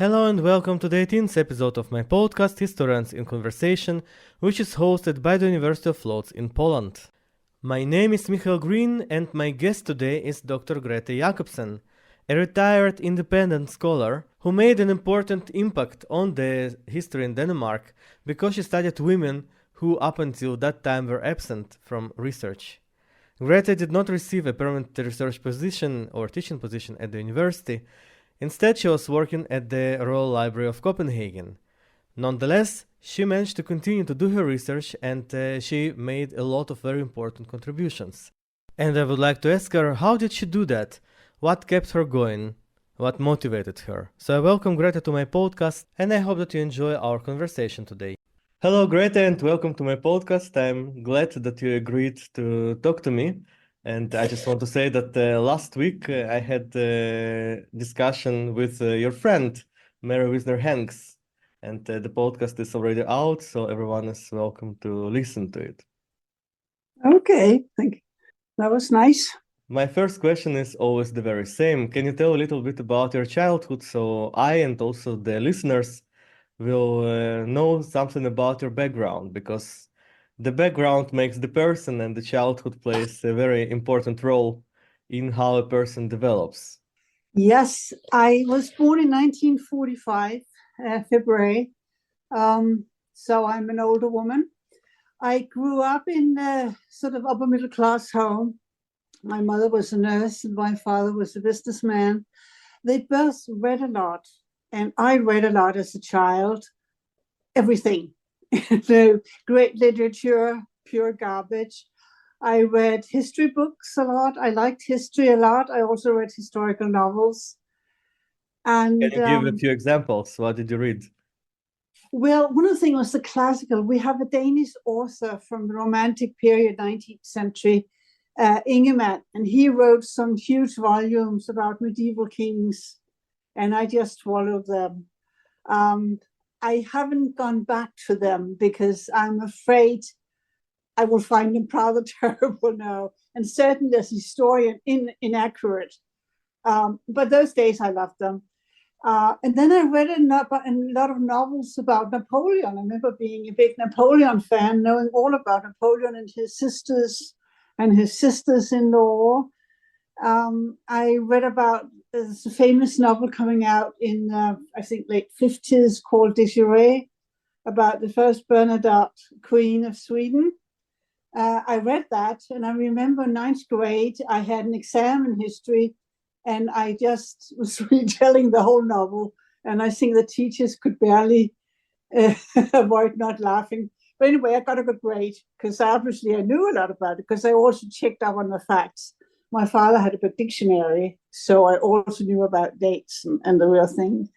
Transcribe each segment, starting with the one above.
Hello and welcome to the 18th episode of my podcast Historians in Conversation, which is hosted by the University of Łódź in Poland. My name is Michaël Green and my guest today is Dr Grethe Jacobsen, a retired independent scholar who made an important impact on the history in Denmark because she studied women who up until that time were absent from research. Grethe did not receive a permanent research position or teaching position at the university. Instead, she was working at the Royal Library of Copenhagen. Nonetheless, she managed to continue to do her research and she made a lot of very important contributions. And I would like to ask her, how did she do that? What kept her going? What motivated her? So I welcome Grethe to my podcast and I hope that you enjoy our conversation today. Hello, Grethe, and welcome to my podcast. I'm glad that you agreed to talk to me. And I just want to say that last week I had a discussion with your friend, Mary Wisner-Hanks, and the podcast is already out, so everyone is welcome to listen to it. Okay, thank you. That was nice. My first question is always the very same. Can you tell a little bit about your childhood so I and also the listeners will know something about your background, because the background makes the person and the childhood plays a very important role in how a person develops. Yes, I was born in 1945, February. So I'm an older woman. I grew up in a sort of upper middle class home. My mother was a nurse and my father was a businessman. They both read a lot, and I read a lot as a child. Everything. The great literature, pure garbage. I read history books a lot. I liked history a lot. I also read historical novels. And Can you give a few examples? What did you read? Well, one of the things was the classical. We have a Danish author from the Romantic period, 19th century, Ingemann, and he wrote some huge volumes about medieval kings, and I just followed them. I haven't gone back to them because I'm afraid I will find them rather terrible now, and certainly as a historian inaccurate. But those days I loved them. And then I read a lot of novels about Napoleon. I remember being a big Napoleon fan, knowing all about Napoleon and his sisters-in-law. I read about there's a famous novel coming out in, I think, late 50s called Desiree, about the first Bernadotte Queen of Sweden. I read that, and I remember in ninth grade, I had an exam in history, and I just was retelling the whole novel, and I think the teachers could barely avoid not laughing. But anyway, I got a good grade, because obviously I knew a lot about it, because I also checked up on the facts. My father had a big dictionary, so I also knew about dates and the real thing.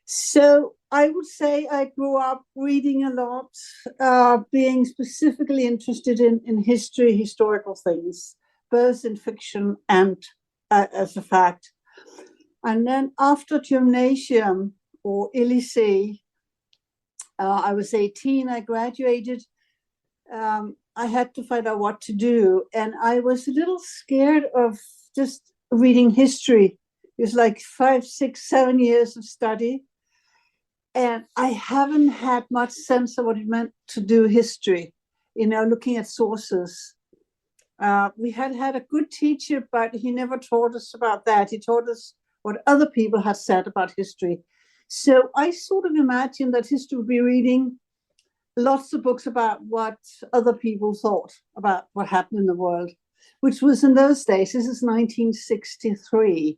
So I would say I grew up reading a lot, being specifically interested in history, historical things, both in fiction and as a fact. And then after gymnasium or lycée, I was 18, I graduated. I had to find out what to do. And I was a little scared of just reading history. It was like 5, 6, 7 years of study. And I haven't had much sense of what it meant to do history, looking at sources. We had a good teacher, but he never taught us about that. He taught us what other people had said about history. So I sort of imagined that history would be reading lots of books about what other people thought about what happened in the world, which was in those days, this is 1963,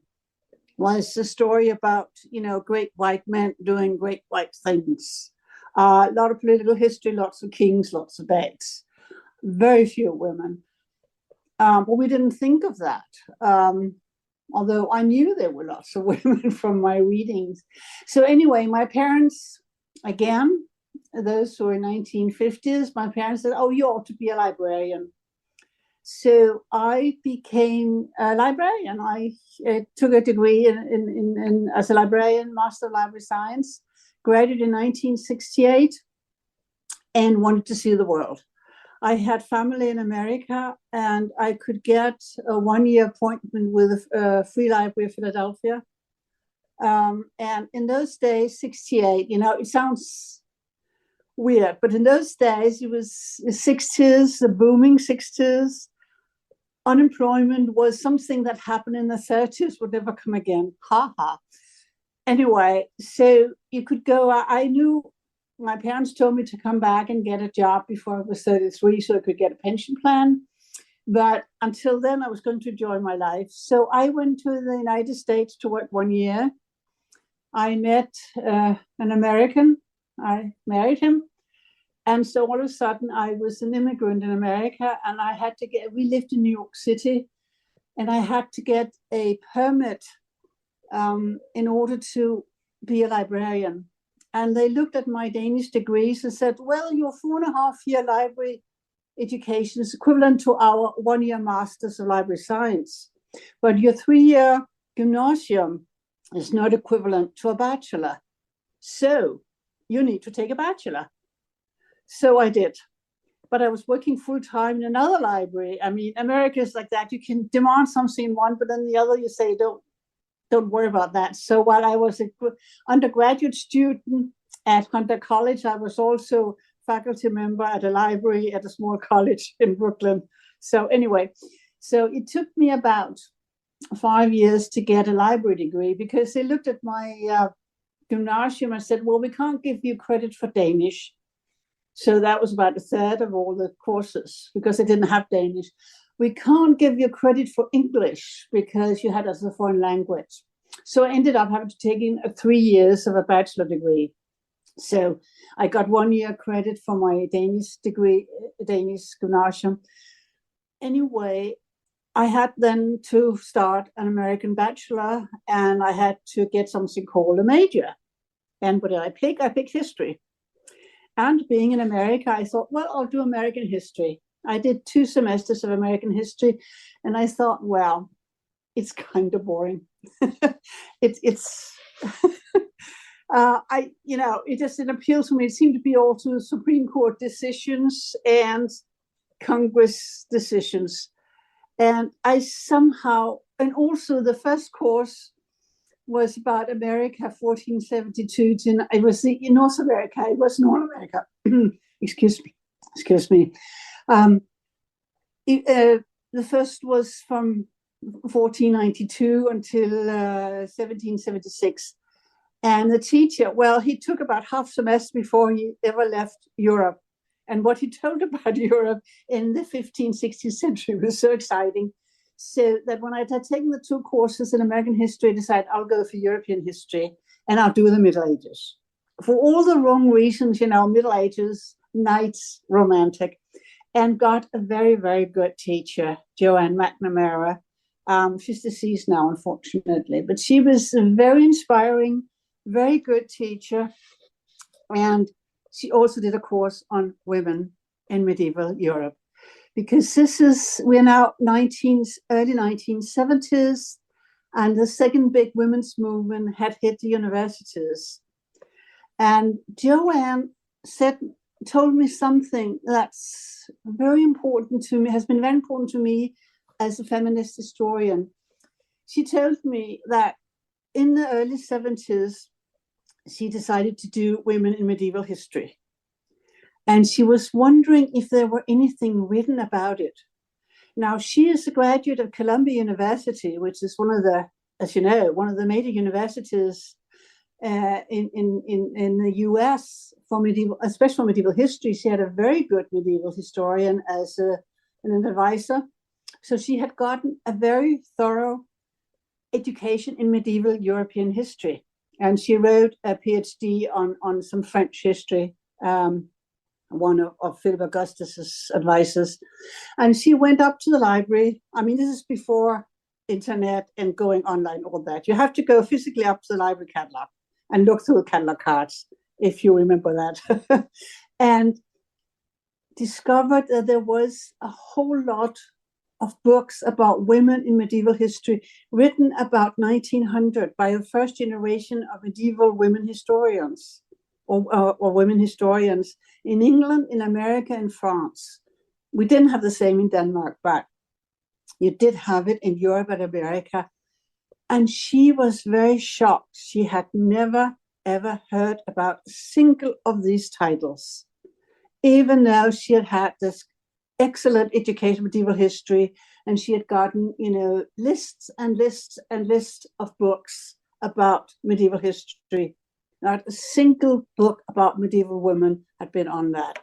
was a story about, great white men doing great white things. A lot of political history, lots of kings, lots of beds, very few women. But we didn't think of that, although I knew there were lots of women from my readings. So anyway, my parents, again, those who were 1950s, my parents said, oh, you ought to be a librarian. So I became a librarian. I took a degree in as a librarian, Master of Library Science, graduated in 1968, and wanted to see the world. I had family in America, and I could get a one-year appointment with a Free Library of Philadelphia. And in those days, 68, it sounds weird, but in those days, it was the 60s, the booming 60s. Unemployment was something that happened in the 30s, would never come again. Ha ha. Anyway, so you could go. I knew my parents told me to come back and get a job before I was 33 so I could get a pension plan. But until then, I was going to enjoy my life. So I went to the United States to work 1 year. I met an American. I married him. And so all of a sudden, I was an immigrant in America, and we lived in New York City, and I had to get a permit in order to be a librarian. And they looked at my Danish degrees and said, well, your 4.5-year library education is equivalent to our 1-year master's of library science. But your 3-year gymnasium is not equivalent to a bachelor. So you need to take a bachelor. So I did. But I was working full-time in another library. I mean, America is like that. You can demand something in one, but then the other you say, don't worry about that. So while I was an undergraduate student at Hunter College, I was also faculty member at a library at a small college in Brooklyn. So anyway, so it took me about 5 years to get a library degree because they looked at my gymnasium and said, well, we can't give you credit for Danish. So that was about a third of all the courses because they didn't have Danish. We can't give you credit for English because you had as a foreign language. So I ended up having to take in 3 years of a bachelor degree. So I got 1 year credit for my Danish degree, Danish gymnasium. Anyway, I had then to start an American bachelor, and I had to get something called a major. And what did I pick? I picked history. And being in America, I thought, well, I'll do American history. I did 2 semesters of American history, and I thought, well, it's kind of boring. It just didn't appeal to me. It seemed to be also Supreme Court decisions and Congress decisions. And I somehow, and also the first course was about America, 1472 to, it was in North America, it was North America. Excuse me. The first was from 1492 until 1776. And the teacher, well, he took about half semester before he ever left Europe. And what he told about Europe in the 15th, 16th century was so exciting. So that when I had taken the 2 courses in American history, I decided I'll go for European history and I'll do the Middle Ages. For all the wrong reasons, Middle Ages, knights, romantic, and got a very, very good teacher, Joanne McNamara. She's deceased now, unfortunately, but she was a very inspiring, very good teacher. And she also did a course on women in medieval Europe. Because we're now early 1970s, and the second big women's movement had hit the universities. And Joanne told me something that's very important to me, has been very important to me as a feminist historian. She told me that in the early 70s, she decided to do women in medieval history. And she was wondering if there were anything written about it. Now, she is a graduate of Columbia University, which is one of the major universities in the US for medieval, especially medieval history. She had a very good medieval historian as an advisor. So she had gotten a very thorough education in medieval European history. And she wrote a PhD on some French history, one of Philip Augustus's advisors. And she went up to the library. I mean, this is before internet and going online, all that. You have to go physically up to the library catalog and look through the catalog cards, if you remember that. And discovered that there was a whole lot of books about women in medieval history written about 1900 by the first generation of medieval women historians or women historians in England, in America, and France. We didn't have the same in Denmark, but you did have it in Europe and America. And she was very shocked. She had never, ever heard about a single of these titles, even though she had had this excellent education in medieval history, and she had gotten, lists and lists and lists of books about medieval history. Not a single book about medieval women had been on that.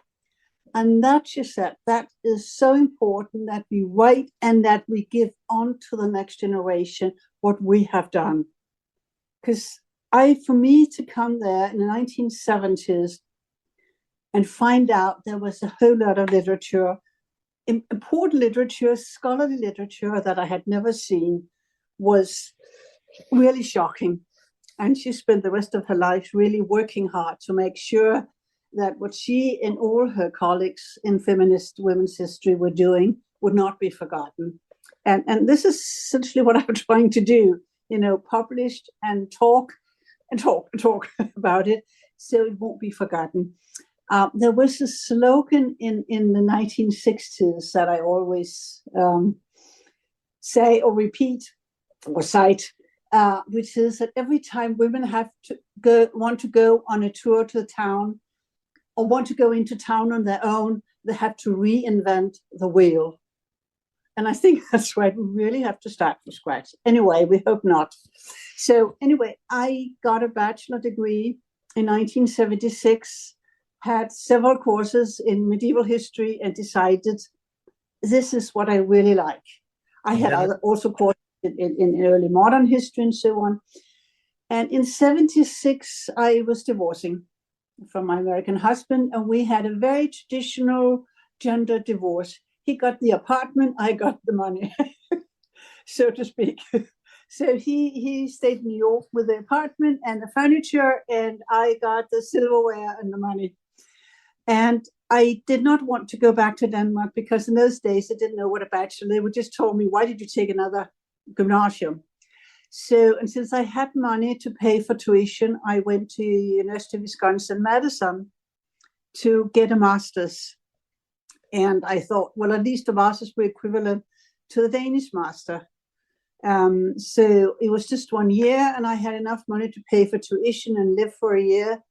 And that, she said, that is so important that we write and that we give on to the next generation what we have done. Because for me to come there in the 1970s and find out there was a whole lot of literature, important literature, scholarly literature that I had never seen, was really shocking. And she spent the rest of her life really working hard to make sure that what she and all her colleagues in feminist women's history were doing would not be forgotten. And this is essentially what I'm trying to do, publish and talk about it so it won't be forgotten. There was a slogan in the 1960s that I always say or repeat or cite, which is that every time women want to go on a tour to the town or want to go into town on their own, they have to reinvent the wheel. And I think that's right. We really have to start from scratch. Anyway, we hope not. So anyway, I got a bachelor degree in 1976, had several courses in medieval history, and decided this is what I really like. I had also courses in early modern history and so on. And in 76, I was divorcing from my American husband, and we had a very traditional gender divorce. He got the apartment, I got the money, so to speak. So he stayed in New York with the apartment and the furniture, and I got the silverware and the money. And I did not want to go back to Denmark because in those days I didn't know what a bachelor. They would just told me, why did you take another gymnasium? So, and since I had money to pay for tuition, I went to University of Wisconsin-Madison to get a master's. And I thought, well, at least the master's were equivalent to the Danish master. So it was just 1 year, and I had enough money to pay for tuition and live for a year.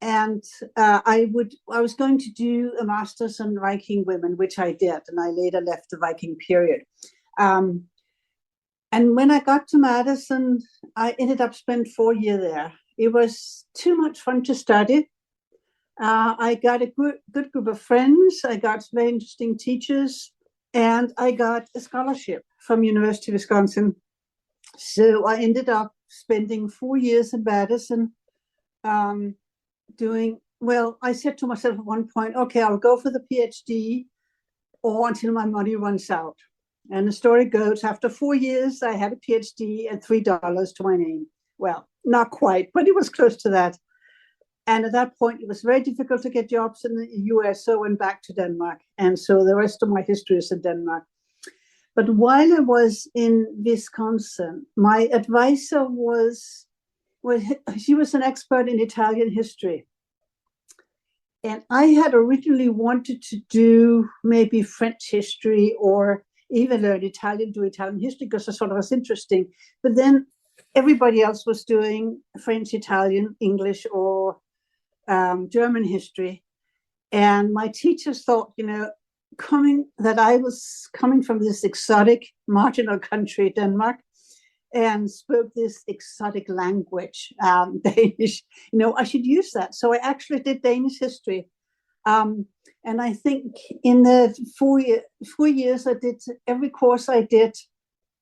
And I was going to do a master's on Viking women, which I did, and I later left the Viking period. And when I got to Madison, I ended up spending 4 years there. It was too much fun to study. I got a good group of friends. I got very interesting teachers, and I got a scholarship from University of Wisconsin. So I ended up spending 4 years in Madison I said to myself at one point, okay, I'll go for the PhD or until my money runs out. And the story goes, after 4 years, I had a PhD and $3 to my name. Well, not quite, but it was close to that. And at that point, it was very difficult to get jobs in the US, so I went back to Denmark. And so the rest of my history is in Denmark. But while I was in Wisconsin, my advisor she was an expert in Italian history. And I had originally wanted to do maybe French history or even learn Italian, do Italian history, because I thought it was interesting. But then everybody else was doing French, Italian, English, or German history. And my teachers thought, that I was coming from this exotic, marginal country, Denmark, and spoke this exotic language, Danish, I should use that. So I actually did Danish history. And I think in the 4 years I did, every course I did,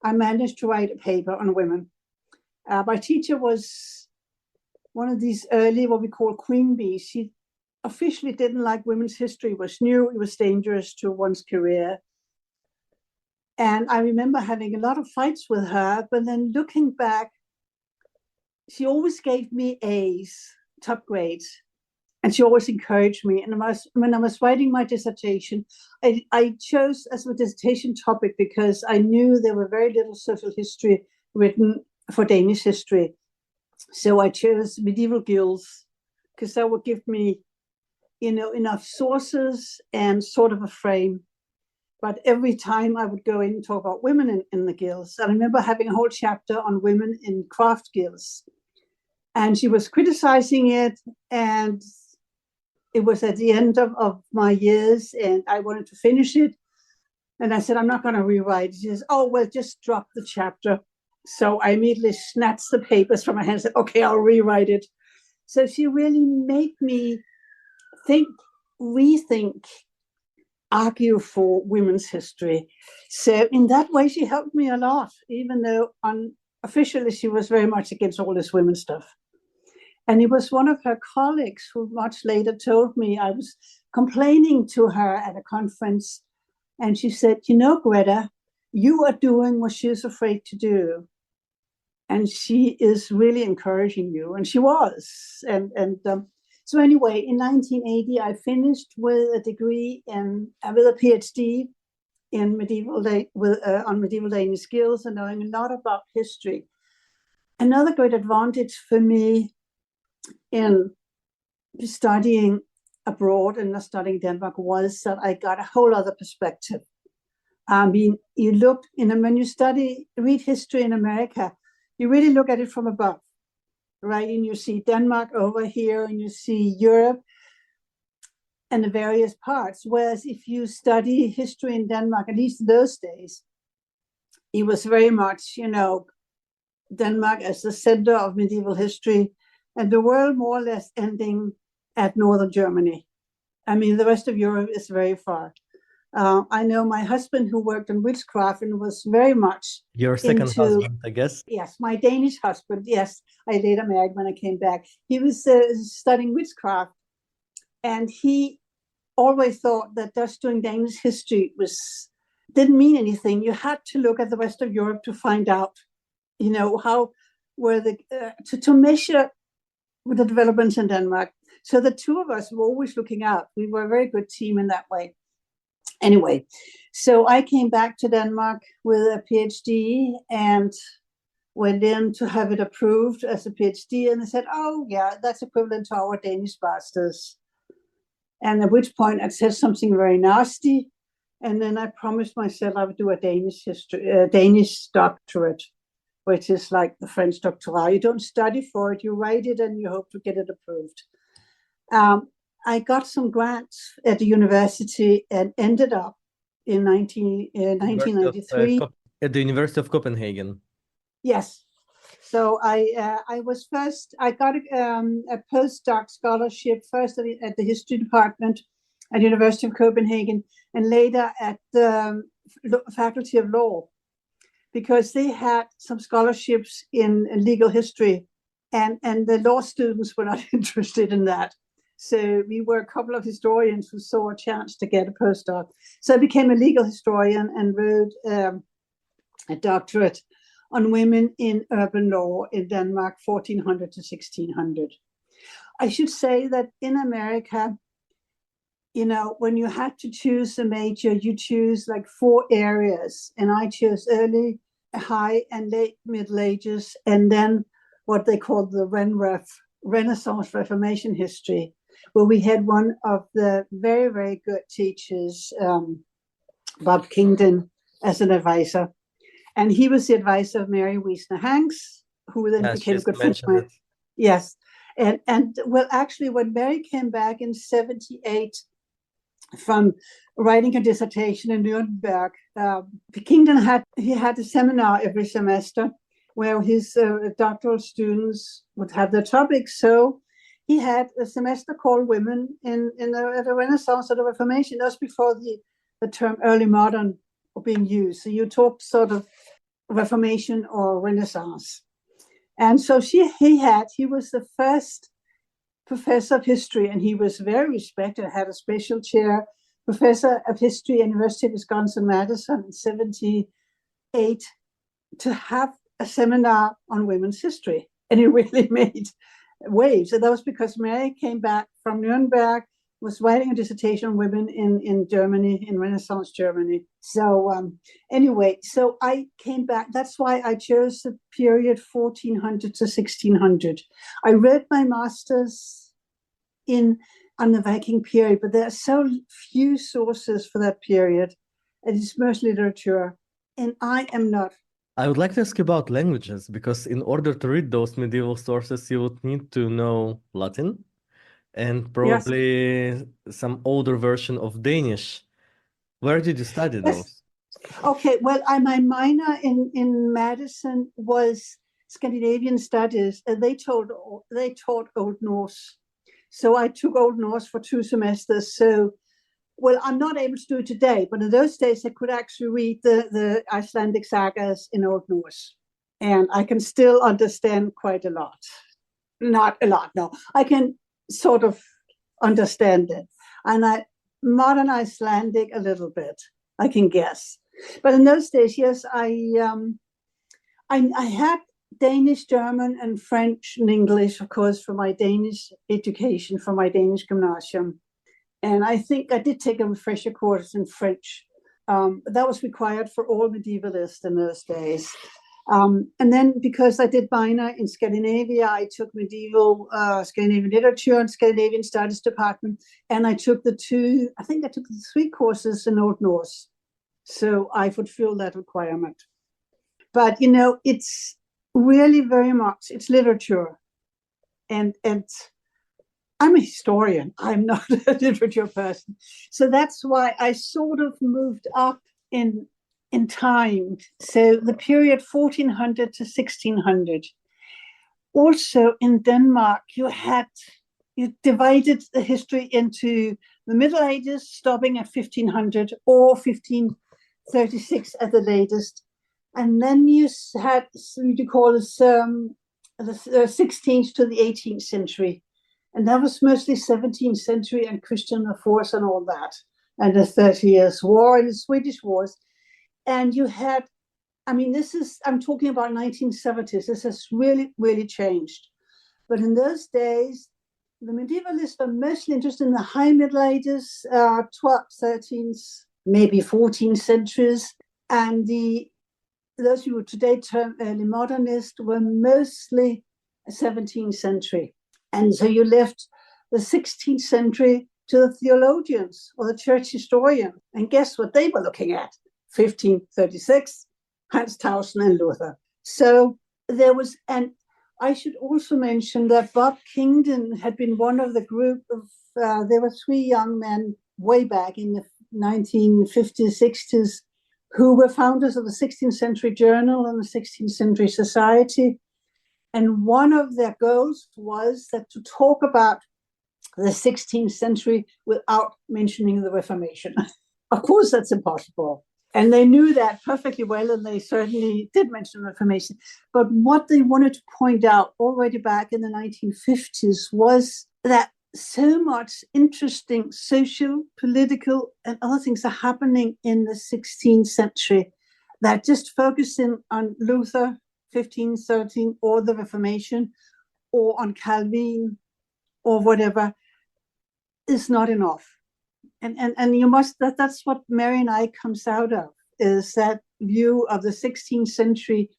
I managed to write a paper on women. My teacher was one of these early, what we call queen bees. She officially didn't like women's history, was new, it was dangerous to one's career. And I remember having a lot of fights with her, but then looking back, she always gave me A's, top grades, and she always encouraged me. And when I was writing my dissertation, I chose as a dissertation topic because I knew there were very little social history written for Danish history. So I chose medieval guilds because that would give me, enough sources and sort of a frame. But every time I would go in and talk about women in the guilds. I remember having a whole chapter on women in craft guilds. And she was criticizing it, and it was at the end of my years, and I wanted to finish it. And I said, I'm not going to rewrite it. She says, oh, well, just drop the chapter. So I immediately snatched the papers from my hand and said, okay, I'll rewrite it. So she really made me think, rethink, argue for women's history. So in that way, she helped me a lot, even though unofficially she was very much against all this women's stuff. And it was one of her colleagues who much later told me, I was complaining to her at a conference, and she said, you know, Greta, you are doing what she's afraid to do. And she is really encouraging you. And she was. So anyway, in 1980, I finished with a degree with a PhD in on medieval Danish skills and knowing a lot about history. Another great advantage for me in studying abroad and not studying Denmark was that I got a whole other perspective. I mean, when you read history in America, you really look at it from above, right? And you see Denmark over here, and you see Europe and the various parts. Whereas if you study history in Denmark, at least in those days, it was very much, Denmark as the center of medieval history, and the world more or less ending at northern Germany. I mean, the rest of Europe is very far. I know my husband, who worked in witchcraft and was very much your second husband, I guess. Yes, my Danish husband. Yes, I later married when I came back. He was studying witchcraft, and he always thought that just doing Danish history didn't mean anything. You had to look at the rest of Europe to find out, how were to measure the developments in Denmark. So the two of us were always looking out. We were a very good team in that way. Anyway, so I came back to Denmark with a PhD and went in to have it approved as a PhD. And they said, oh, yeah, that's equivalent to our Danish masters. And at which point I said something very nasty. And then I promised myself I would do a Danish doctorate, which is like the French doctorat. You don't study for it, you write it, and you hope to get it approved. I got some grants at the university and ended up in 1993 at the University of Copenhagen. Yes. So I got a postdoc scholarship first at the history department at the University of Copenhagen, and later at the Faculty of Law, because they had some scholarships in legal history, and the law students were not interested in that. So we were a couple of historians who saw a chance to get a postdoc. So I became a legal historian and wrote a doctorate on women in urban law in Denmark, 1400 to 1600. I should say that in America, when you had to choose a major, you choose like 4 areas. And I chose early, high, and late Middle Ages, and then what they called the Renaissance Reformation history, where we had one of the very, very good teachers, Bob Kingdon, as an advisor. And he was the advisor of Mary Wiesner Hanks, who then became a good friend of mine. Yes. And well, actually, when Mary came back in 1978 from writing a dissertation in Nuremberg, Kingdon had a seminar every semester where his doctoral students would have their topics. So he had a semester called Women in the Renaissance or the Reformation. That was before the term early modern were being used. So you talked sort of Reformation or Renaissance. And so he was the first professor of history, and he was very respected, had a special chair, professor of history at University of Wisconsin-Madison in 1978, to have a seminar on women's history. And it really made waves. And that was because Mary came back from Nuremberg, was writing a dissertation on women in Germany, in Renaissance Germany. So anyway, so I came back. That's why I chose the period 1400 to 1600. I read my master's on the Viking period, but there are so few sources for that period. and it's mostly literature. And I am not. I would like to ask you about languages, because in order to read those medieval sources, you would need to know Latin and probably some older version of Danish. Where did you study those? Okay, well, my minor in Madison was Scandinavian studies, and they taught Old Norse. So I took Old Norse for 2 semesters. So, well, I'm not able to do it today, but in those days I could actually read the Icelandic sagas in Old Norse. And I can still understand quite a lot. Not a lot, no. I can sort of understand it. And modern Icelandic a little bit, I can guess. But in those days, yes, I had Danish, German, and French and English, of course, for my Danish education, for my Danish gymnasium. And I think I did take a refresher course in French. That was required for all medievalists in those days. And then because I did minor in Scandinavia, I took medieval Scandinavian literature and Scandinavian studies department. And I took the 3 courses in Old Norse. So I fulfill that requirement. But, it's really very much, it's literature. And I'm a historian. I'm not a literature person. So that's why I sort of moved up in time. So the period 1400 to 1600. Also in Denmark, you divided the history into the Middle Ages, stopping at 1500 or 1536 at the latest. And then you had, you call this the 16th to the 18th century. And that was mostly 17th century and Christian IV and all that. And the 30 Years' War and the Swedish Wars. And you had, I'm talking about 1970s. This has really, really changed. But in those days, the medievalists were mostly interested in the High Middle Ages, 12th, 13th, maybe 14th centuries. And those who would today term early modernist were mostly 17th century. And so you left the 16th century to the theologians or the church historian. And guess what they were looking at? 1536, Hans Tausen and Luther. So there was, and I should also mention that Bob Kingdon had been one of the group of, there were 3 young men way back in the 1950s, 60s, who were founders of the 16th Century Journal and the 16th Century Society. And one of their goals was that to talk about the 16th century without mentioning the Reformation. Of course, that's impossible. And they knew that perfectly well, and they certainly did mention the Reformation. But what they wanted to point out already back in the 1950s was that so much interesting social, political, and other things are happening in the 16th century that just focusing on Luther, 1513, or the Reformation, or on Calvin, or whatever, is not enough. And you must, that's what Mary and I comes out of, is that view of the 16th century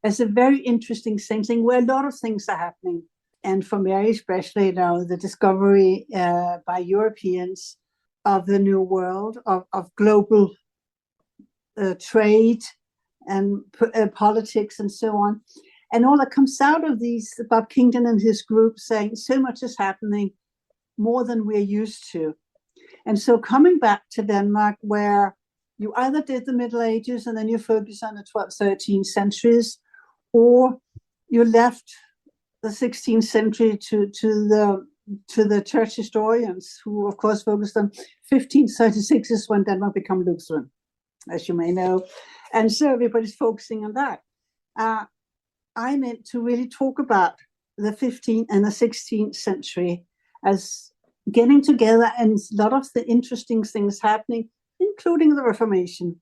as a very interesting thing where a lot of things are happening. And for Mary especially, the discovery by Europeans of the New World, of global trade and politics and so on. And all that comes out of these, Bob Kingdon and his group saying so much is happening, more than we're used to. And so coming back to Denmark, where you either did the Middle Ages and then you focus on the 12th, 13th centuries, or you left the 16th century to the church historians, who of course focused on 1536 is when Denmark became Lutheran, as you may know. And so everybody's focusing on that. I meant to really talk about the 15th and the 16th century as getting together and a lot of the interesting things happening, including the Reformation,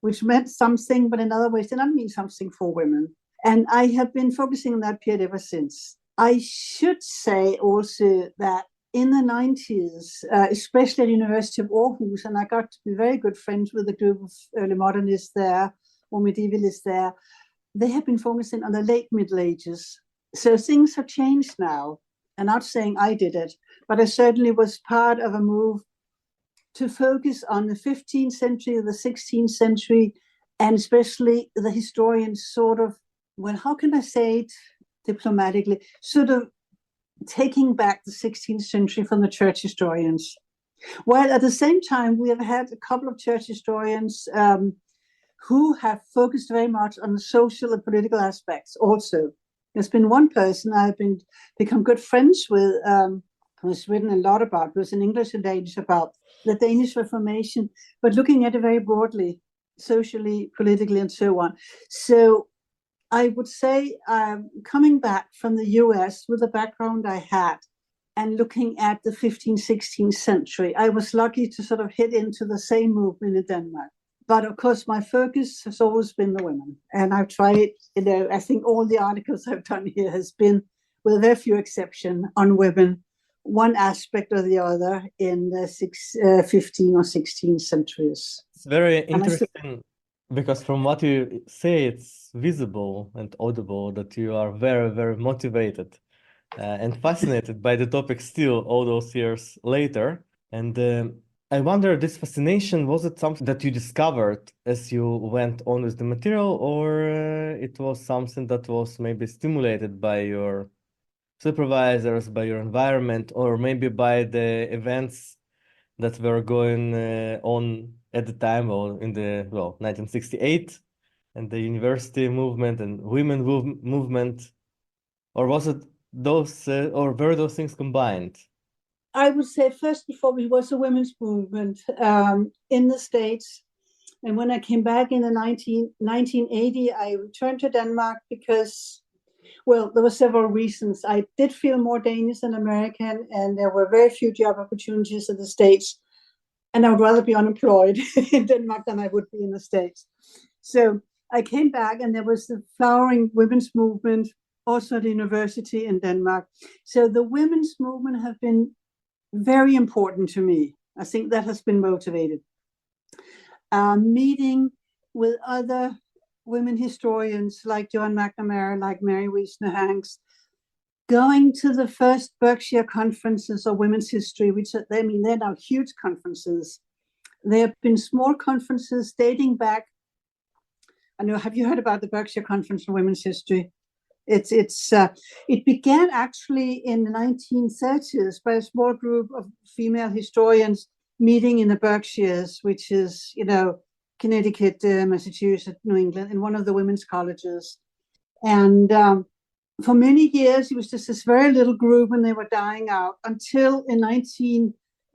which meant something, but in other ways did not mean something for women. And I have been focusing on that period ever since. I should say also that in the 90s, especially at the University of Aarhus, and I got to be very good friends with a group of early modernists there, or medievalists there, they have been focusing on the late Middle Ages. So things have changed now. I'm not saying I did it, but I certainly was part of a move to focus on the 15th century, the 16th century, and especially the historians sort of, well, how can I say it diplomatically, sort of taking back the 16th century from the church historians. While at the same time, we have had a couple of church historians who have focused very much on the social and political aspects also. There's been one person I've become good friends with, who's written a lot about, who's in English and Danish, about the Danish Reformation, but looking at it very broadly, socially, politically, and so on. So I would say coming back from the US with the background I had and looking at the 15th, 16th century, I was lucky to sort of hit into the same movement in Denmark. But of course, my focus has always been the women. And I've tried, I think all the articles I've done here has been, with very few exceptions, on women, one aspect or the other in the 15th or 16th centuries. It's very interesting because from what you say, it's visible and audible that you are very, very motivated and fascinated by the topic still all those years later. And I wonder, this fascination, was it something that you discovered as you went on with the material, or it was something that was maybe stimulated by your supervisors, by your environment, or maybe by the events that were going on at the time, or in the 1968, and the university movement and women movement, or was it those, or were those things combined? I would say first before it was a women's movement in the States. And when I came back in the 1980, I returned to Denmark because, well, there were several reasons. I did feel more Danish than American, and there were very few job opportunities in the States. And I would rather be unemployed in Denmark than I would be in the States. So I came back, and there was the flowering women's movement, also at the university in Denmark. So the women's movement have been very important to me. I think that has been motivated. Meeting with other women historians like Joan McNamara, like Mary Wiesner Hanks, going to the first Berkshire conferences of women's history, which they're now huge conferences. There have been small conferences dating back. I know, have you heard about the Berkshire Conference on Women's History? It began actually in the 1930s by a small group of female historians meeting in the Berkshires, which is, Connecticut, Massachusetts, New England, in one of the women's colleges. And for many years, it was just this very little group, and they were dying out until in late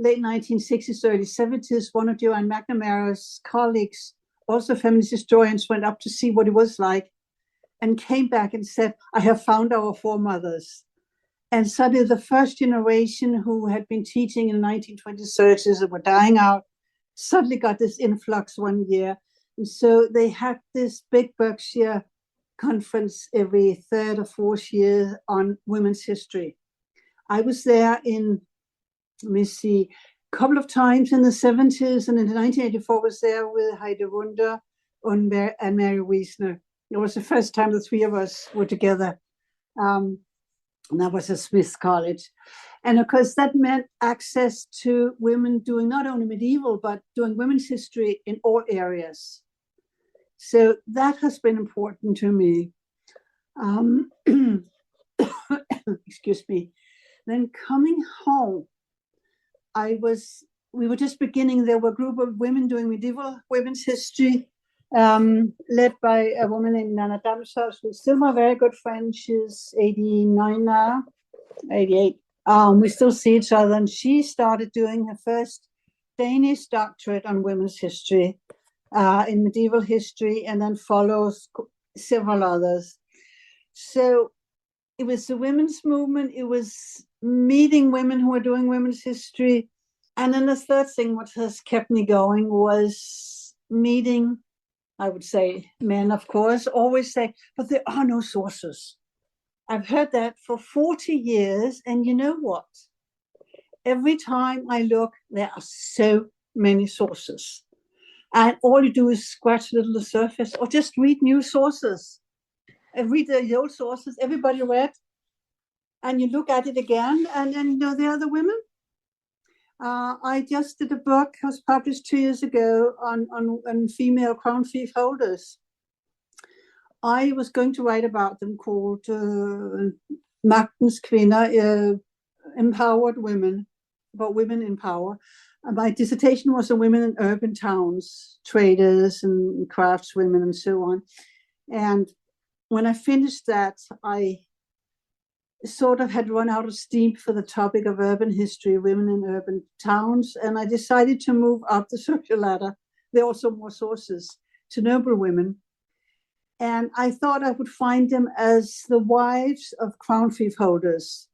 1960s, early 70s, one of Joan McNamara's colleagues, also feminist historians, went up to see what it was like, and came back and said, I have found our foremothers. And suddenly the first generation who had been teaching in the 1920s, 30s and were dying out, suddenly got this influx one year. And so they had this big Berkshire conference every third or fourth year on women's history. I was there a couple of times in the 70s, and in 1984 was there with Heide Wunder and Mary Wiesner. It was the first time the three of us were together. And that was at Smith College. And of course, that meant access to women doing not only medieval, but doing women's history in all areas. So that has been important to me. Excuse me. Then coming home, we were just beginning. There were a group of women doing medieval women's history, led by a woman named Nana Damshoff, who's still my very good friend. She's 89 now, 88. We still see each other, and she started doing her first Danish doctorate on women's history in medieval history, and then follows several others. So it was the women's movement. It was meeting women who are doing women's history. And then the third thing, what has kept me going, was meeting, I would say, men, of course, always say, but there are no sources. I've heard that for 40 years, and you know what? Every time I look, there are so many sources. And all you do is scratch a little the surface, or just read new sources. And read the old sources everybody read, and you look at it again, and then there are the women. I just did a book, it was published 2 years ago, on female crown fief holders. I was going to write about them, called Magtens Kvinder, Empowered Women, about women in power. My dissertation was on women in urban towns, traders and craftswomen and so on. And when I finished that, I sort of had run out of steam for the topic of urban history, women in urban towns, and I decided to move up the social ladder. There are also more sources to noble women. And I thought I would find them as the wives of crown fief holders.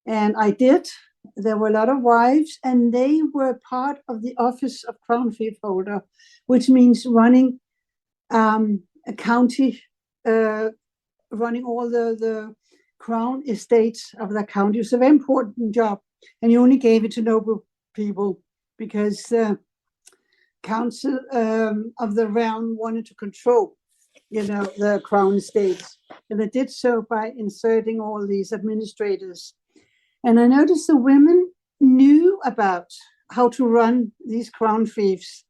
And I did. There were a lot of wives, and they were part of the office of crown fief holder, which means running a county, running all the crown estates of the county. It was a very important job, and you only gave it to noble people because the council of the realm wanted to control, the crown estates, and they did so by inserting all these administrators. And I noticed the women knew about how to run these crown fiefs,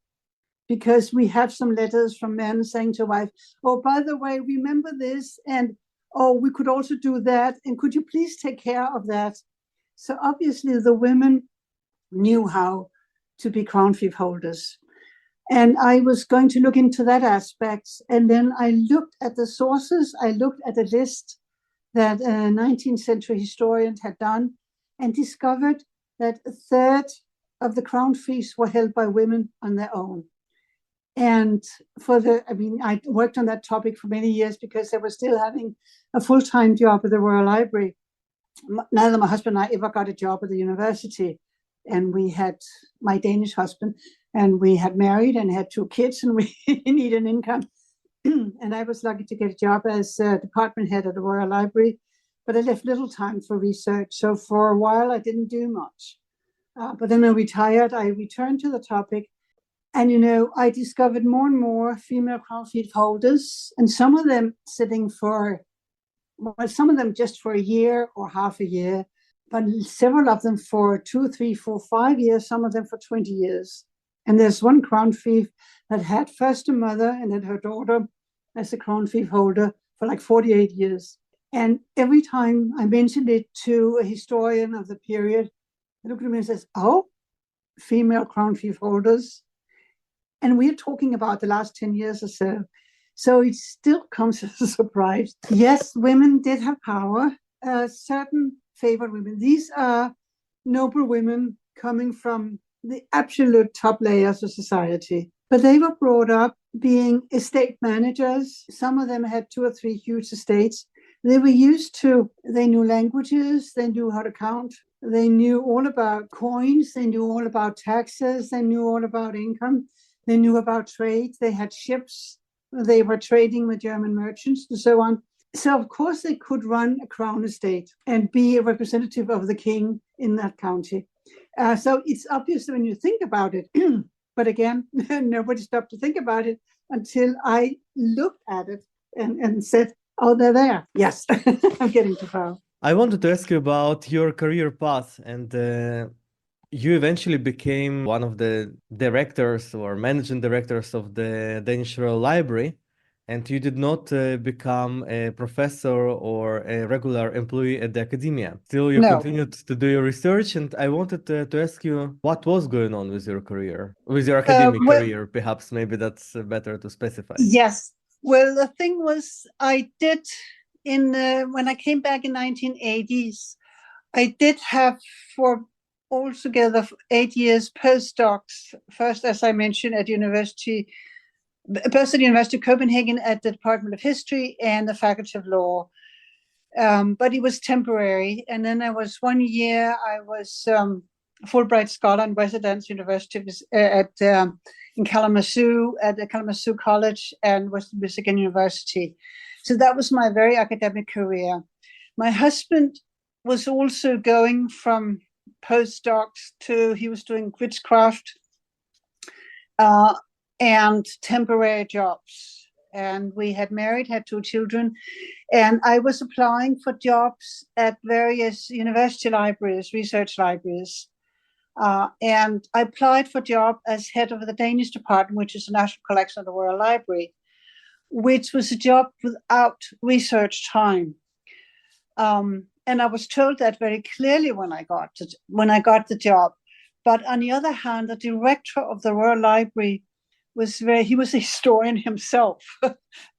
because we have some letters from men saying to wife, oh, by the way, remember this, and oh, we could also do that, and could you please take care of that? So obviously the women knew how to be crown fief holders. And I was going to look into that aspect, and then I looked at the sources, I looked at a list that a 19th century historian had done, and discovered that a third of the crown fiefs were held by women on their own. And I worked on that topic for many years because I was still having a full-time job at the Royal Library. Neither my husband and I ever got a job at the university. And we had my Danish husband, and we had married and had 2 kids, and we need an income. And I was lucky to get a job as department head at the Royal Library, but I left little time for research. So for a while, I didn't do much. But then I retired, I returned to the topic. And, I discovered more and more female crown fief holders, and some of them some of them just for a year or half a year, but several of them for 2, 3, 4, 5 years, some of them for 20 years. And there's one crown fief that had first a mother and then her daughter as a crown fief holder for like 48 years. And every time I mentioned it to a historian of the period, he looked at me and says, oh, female crown fief holders. And we're talking about the last 10 years or so. So it still comes as a surprise. Yes, women did have power, certain favored women. These are noble women coming from the absolute top layers of society. But they were brought up being estate managers. Some of them had 2 or 3 huge estates. They knew languages, they knew how to count, they knew all about coins, they knew all about taxes, they knew all about income. They knew about trade. They had ships. They were trading with German merchants and so on. So, of course, they could run a crown estate and be a representative of the king in that county. So it's obvious when you think about it. But again, nobody stopped to think about it until I looked at it and said, oh, they're there. Yes, I'm getting too far. I wanted to ask you about your career path, and you eventually became one of the directors or managing directors of the Danish Royal Library, and you did not become a professor or a regular employee at the academia. Still, you continued to do your research, and I wanted to ask you what was going on with your career, with your academic career, perhaps. Maybe that's better to specify. Yes. Well, the thing was, I did, when I came back in 1980s, I did have for altogether 8 years postdocs, first, as I mentioned, at University of Copenhagen at the Department of History and the Faculty of Law. But it was temporary. And then I was 1 year, I was Fulbright Scholar in residence university in Kalamazoo, at the Kalamazoo College and Western Michigan University. So that was my very academic career. My husband was also going from postdocs he was doing witchcraft and temporary jobs. And we had married, had 2 children, and I was applying for jobs at various university libraries, research libraries. And I applied for a job as head of the Danish department, which is the National Collection of the Royal Library, which was a job without research time. And I was told that very clearly when I got the job. But on the other hand, the director of the Royal Library he was a historian himself.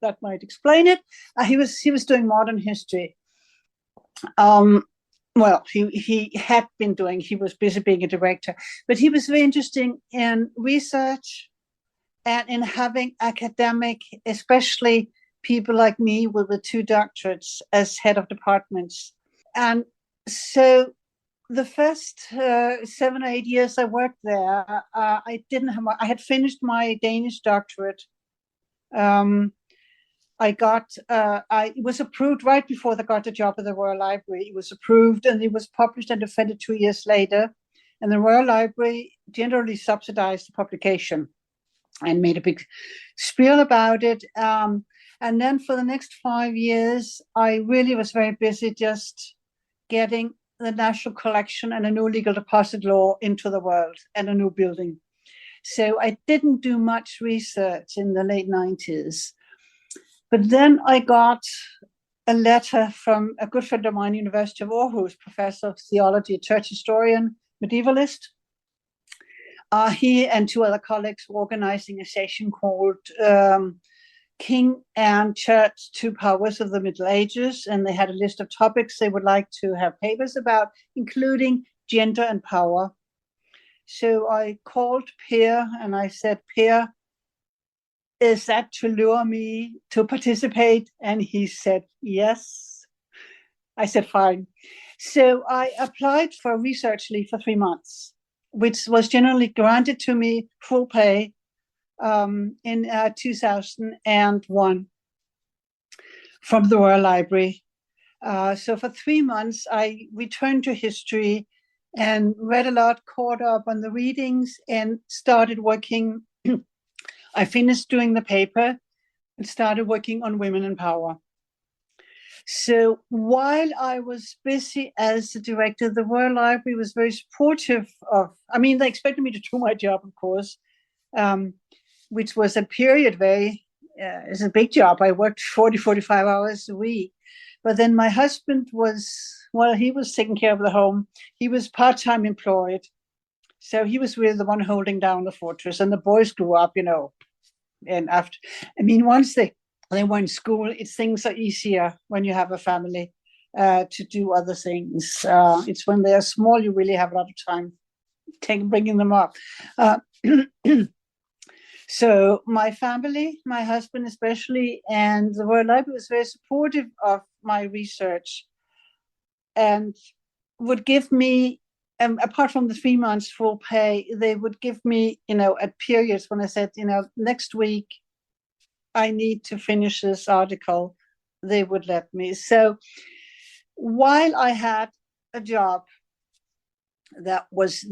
That might explain it. He was doing modern history. Well, he had been doing. He was busy being a director, but he was very interesting in research and in having academic, especially people like me with the 2 doctorates as head of departments. And so the first 7 or 8 years I worked there, I had finished my Danish doctorate. It was approved right before I got the job at the Royal Library. It was approved and it was published and defended 2 years later. And the Royal Library generally subsidized the publication and made a big spiel about it. And then for the next 5 years, I really was very busy just getting the national collection and a new legal deposit law into the world and a new building. So I didn't do much research in the late 90s. But then I got a letter from a good friend of mine, University of Aarhus, professor of theology, church historian, medievalist. He and 2 other colleagues were organizing a session called King and Church, 2 Powers of the Middle Ages, and they had a list of topics they would like to have papers about, including gender and power. So I called Per and I said, Per, is that to lure me to participate? And he said, yes. I said, fine. So I applied for research leave for 3 months, which was generally granted to me full pay in 2001 from the Royal Library. So for 3 months, I returned to history and read a lot, caught up on the readings, and started working. I finished doing the paper and started working on women in power. So while I was busy as the director, the Royal Library was very supportive of, they expected me to do my job, of course, which was a period it's a big job. I worked 45 hours a week. But then my husband he was taking care of the home. He was part-time employed. So he was really the one holding down the fortress. And the boys grew up, and once they were in school, things are easier when you have a family to do other things. It's when they are small, you really have a lot of time bringing them up. So my family, my husband especially, and the Royal Library was very supportive of my research and would give me, apart from the 3 months full pay, they would give me, at periods when I said, next week I need to finish this article, they would let me. So while I had a job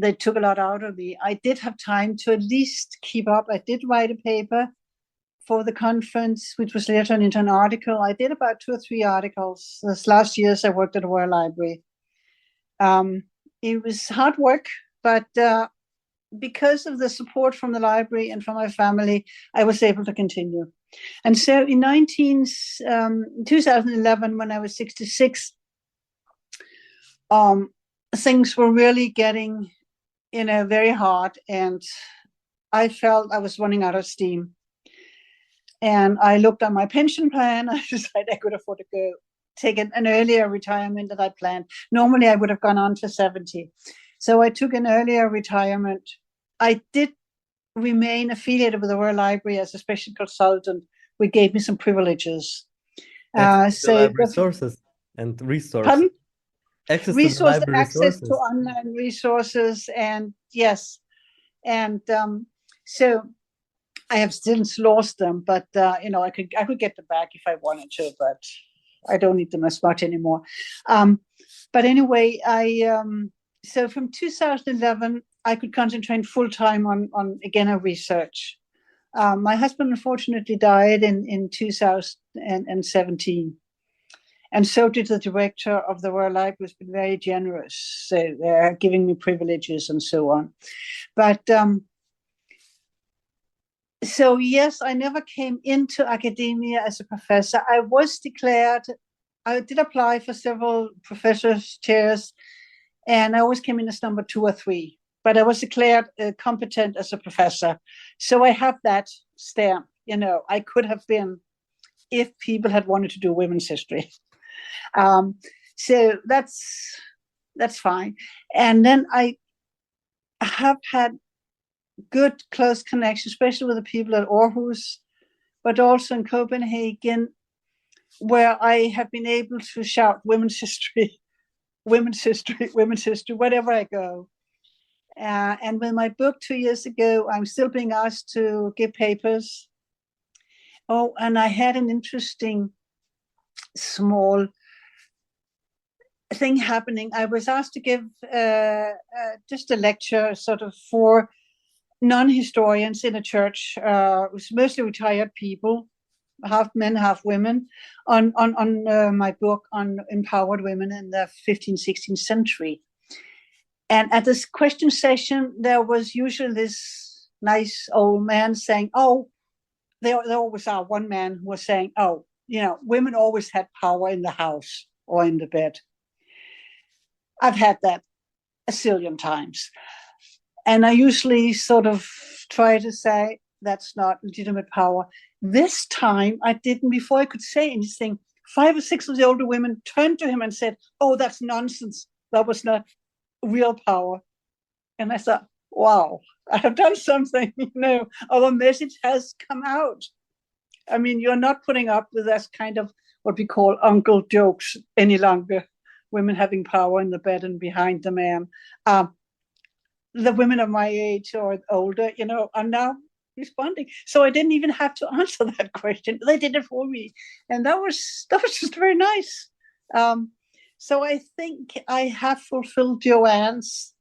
they took a lot out of me, I did have time to at least keep up. I did write a paper for the conference, which was later into an article. I did about 2 or 3 articles. This last years I worked at the Royal Library. It was hard work, but because of the support from the library and from my family, I was able to continue. And so in 2011, when I was 66, things were really getting, very hard, and I felt I was running out of steam. And I looked at my pension plan. I decided I could afford to take an earlier retirement than I planned. Normally, I would have gone on to 70. So I took an earlier retirement. I did remain affiliated with the Royal Library as a special consultant, which gave me some privileges. Resources and resources. Pardon? Access to online resources, and yes, and so I have since lost them, but I could get them back if I wanted to, but I don't need them as much anymore. But anyway, so from 2011 I could concentrate full time on research. My husband unfortunately died in 2017. And so did the director of the Royal Library, who's been very generous, so they're giving me privileges and so on. But so yes, I never came into academia as a professor. I did apply for several professors' chairs, and I always came in as number 2 or 3. But I was declared competent as a professor. So I have that stamp, I could have been if people had wanted to do women's history. So that's fine. And then I have had good close connection, especially with the people at Aarhus, but also in Copenhagen, where I have been able to shout women's history, women's history, women's history, wherever I go. And with my book 2 years ago, I'm still being asked to give papers. Oh, and I had an interesting small thing happening. I was asked to give just a lecture sort of for non-historians in a church. It was mostly retired people, half men, half women, on my book on empowered women in the 15th, 16th century. And at this question session, there was usually this nice old man saying, oh, there always are one man who was saying, oh, women always had power in the house or in the bed. I've had that a zillion times. And I usually sort of try to say, that's not legitimate power. This time I didn't, before I could say anything, 5 or 6 of the older women turned to him and said, oh, that's nonsense. That was not real power. And I thought, wow, I have done something, our message has come out. I mean, you're not putting up with that kind of what we call uncle jokes any longer, women having power in the bed and behind the man. The women of my age or older, are now responding. So I didn't even have to answer that question. They did it for me. And that was just very nice. So I think I have fulfilled Joanne's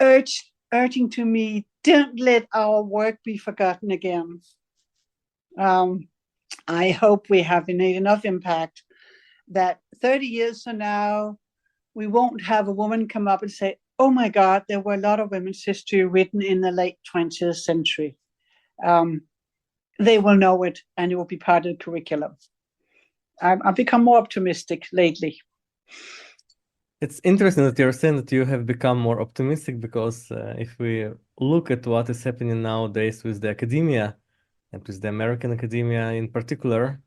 urging to me, don't let our work be forgotten again. I hope we have enough impact that 30 years from now, we won't have a woman come up and say, oh my God, there were a lot of women's history written in the late 20th century. They will know it and it will be part of the curriculum. I've become more optimistic lately. It's interesting that you're saying that you have become more optimistic because if we look at what is happening nowadays with the academia and with the American academia in particular,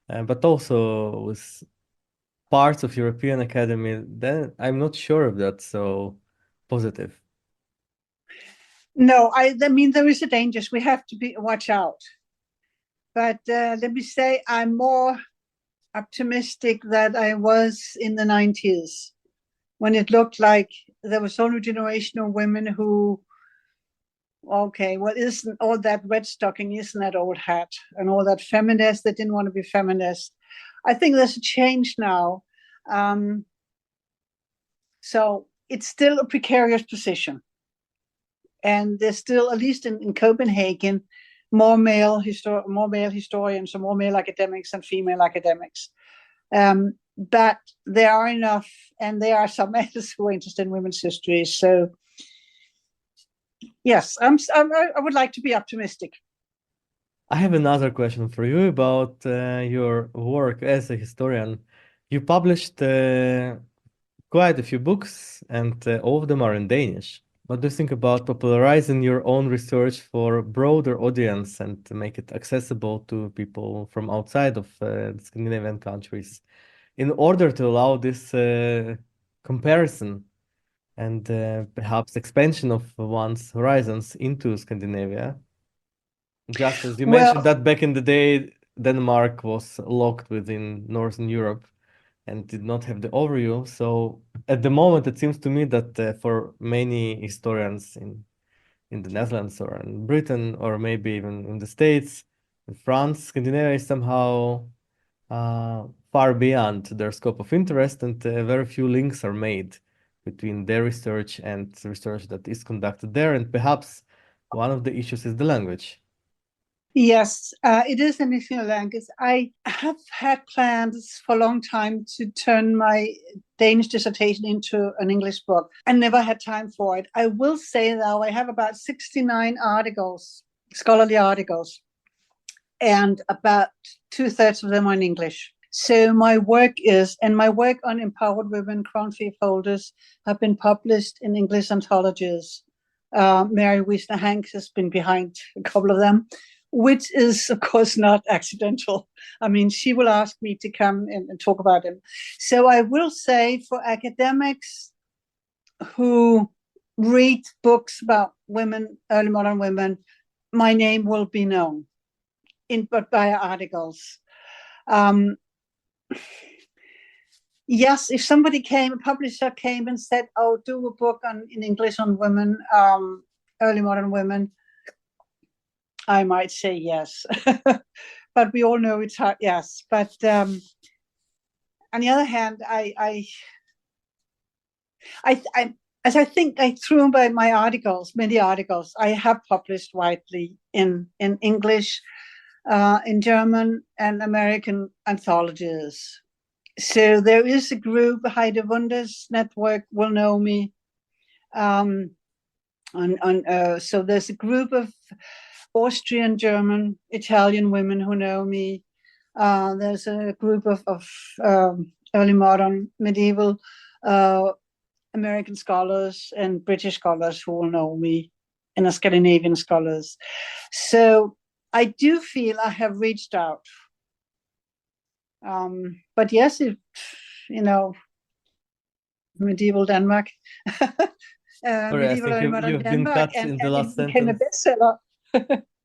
but also with parts of European academy, then I'm not sure if that's so positive. No, I mean, there is a danger. We have to watch out. But let me say, I'm more optimistic than I was in the 90s, when it looked like there was only a generation of women who, okay, well, isn't all that red stocking, isn't that old hat, and all that feminist that didn't want to be feminist. I think there's a change now. So it's still a precarious position. And there's still, at least in Copenhagen, more male historians or more male academics than female academics. But there are enough, and there are some others who are interested in women's history. So yes, I would like to be optimistic. I have another question for you about your work as a historian. You published quite a few books, and all of them are in Danish. What do you think about popularizing your own research for a broader audience and to make it accessible to people from outside of the Scandinavian countries in order to allow this comparison and perhaps expansion of one's horizons into Scandinavia? Just as you mentioned that back in the day, Denmark was locked within Northern Europe and did not have the overview. So at the moment, it seems to me that for many historians in the Netherlands or in Britain, or maybe even in the States, in France, Scandinavia is somehow far beyond their scope of interest, and very few links are made between their research and the research that is conducted there. And perhaps one of the issues is the language. Yes, it is an issue language. I have had plans for a long time to turn my Danish dissertation into an English book. I never had time for it. I will say, though, I have about 69 articles, scholarly articles, and about 2/3 of them are in English. So my work on empowered women, crown fief holders, have been published in English anthologies. Mary Wiesner Hanks has been behind a couple of them, which is, of course, not accidental. I mean, she will ask me to come and talk about them. So I will say, for academics who read books about women, early modern women, my name will be known, but by articles. Yes, if somebody came, a publisher came and said, "Oh, do a book in English on women, early modern women," I might say yes. But we all know it's hard. Yes, but on the other hand, as I think I threw by my articles, many articles I have published widely in English, in German and American anthologies. So there is a group, Heide Wunders Network will know me. So there's a group of Austrian, German, Italian women who know me. There's a group of early modern, medieval American scholars and British scholars who will know me, and Scandinavian scholars. So I do feel I have reached out. But yes, medieval Denmark, medieval I think you've been Denmark, cut in the last it became a sentence. bestseller.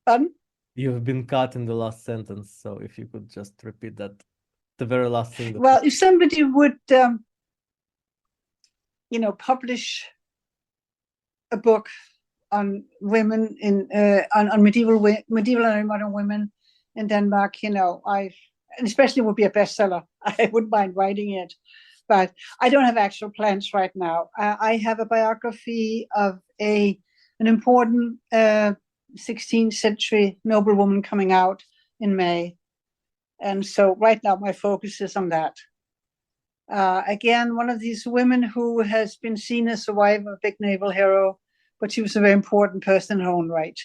Pardon? You've been cut in the last sentence, so if you could just repeat that, the very last thing. Well, if somebody would, publish a book on women on medieval and modern women in Denmark, and especially would be a bestseller. I wouldn't mind writing it, but I don't have actual plans right now. I have a biography of an important 16th century noblewoman coming out in May. And so right now my focus is on that. Again, one of these women who has been seen as a wife of a big naval hero, but she was a very important person in her own right.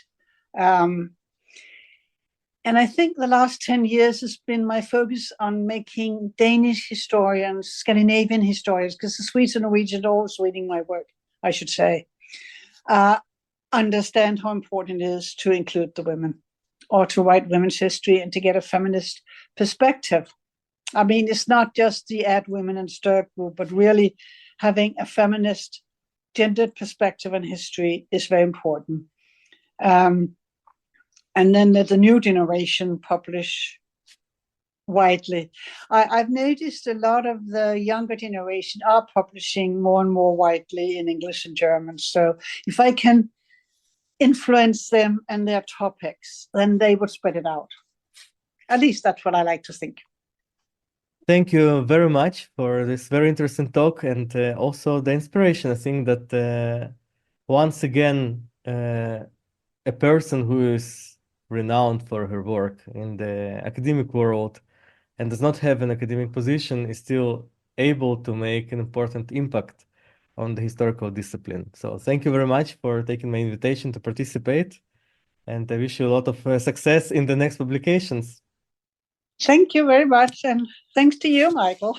And I think the last 10 years has been my focus on making Danish historians, Scandinavian historians, because the Swedes and Norwegians are always reading my work, I should say, understand how important it is to include the women or to write women's history and to get a feminist perspective. I mean, it's not just the Add Women and Stir group, but really having a feminist gendered perspective on history is very important. And then let the new generation publish widely. I've noticed a lot of the younger generation are publishing more and more widely in English and German. So if I can influence them and their topics, then they would spread it out. At least that's what I like to think. Thank you very much for this very interesting talk and also the inspiration. I think that once again, a person who is renowned for her work in the academic world and does not have an academic position is still able to make an important impact on the historical discipline. So thank you very much for taking my invitation to participate, and I wish you a lot of success in the next publications. Thank you very much, and thanks to you, Michael.